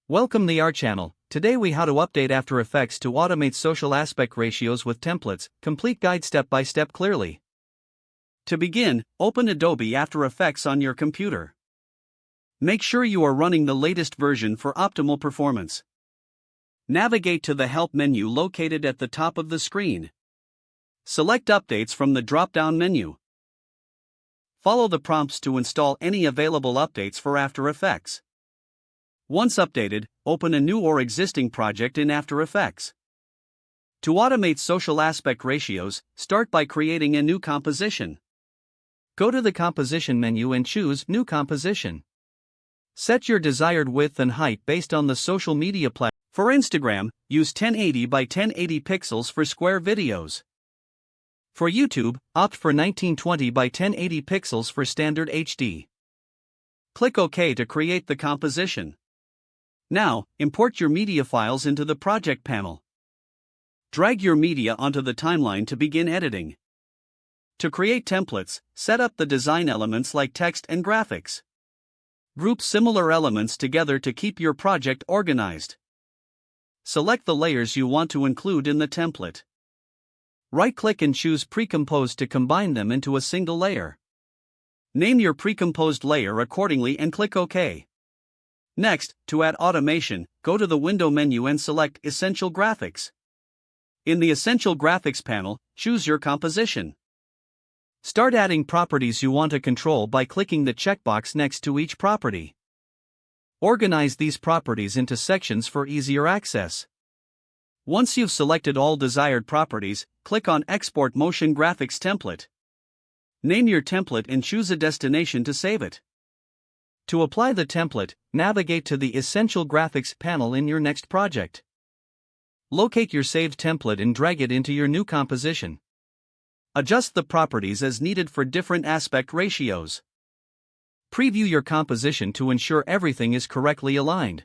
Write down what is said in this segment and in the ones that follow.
Welcome the our channel. Today we how to update After Effects to automate social aspect ratios with templates, complete guide step by step clearly. To begin, open Adobe After Effects on your computer. Make sure you are running the latest version for optimal performance. Navigate to the Help menu located at the top of the screen. Select Updates from the drop-down menu. Follow the prompts to install any available updates for After Effects. Once updated, open a new or existing project in After Effects. To automate social aspect ratios, start by creating a new composition. Go to the Composition menu and choose New Composition. Set your desired width and height based on the social media platform. For Instagram, use 1080 by 1080 pixels for square videos. For YouTube, opt for 1920 by 1080 pixels for standard HD. Click OK to create the composition. Now, import your media files into the project panel. Drag your media onto the timeline to begin editing. To create templates, set up the design elements like text and graphics. Group similar elements together to keep your project organized. Select the layers you want to include in the template. Right-click and choose Precompose to combine them into a single layer. Name your precomposed layer accordingly and click OK. Next, to add automation, go to the Window menu and select Essential Graphics. In the Essential Graphics panel, choose your composition. Start adding properties you want to control by clicking the checkbox next to each property. Organize these properties into sections for easier access. Once you've selected all desired properties, click on Export Motion Graphics Template. Name your template and choose a destination to save it. To apply the template, navigate to the Essential Graphics panel in your next project. Locate your saved template and drag it into your new composition. Adjust the properties as needed for different aspect ratios. Preview your composition to ensure everything is correctly aligned.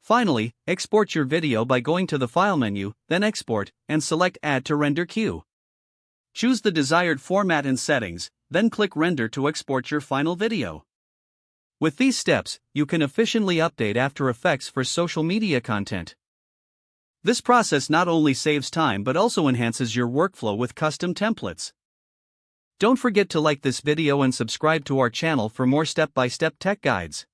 Finally, export your video by going to the File menu, then Export, and select Add to Render Queue. Choose the desired format and settings, then click Render to export your final video. With these steps, you can efficiently update After Effects for social media content. This process not only saves time but also enhances your workflow with custom templates. Don't forget to like this video and subscribe to our channel for more step-by-step tech guides.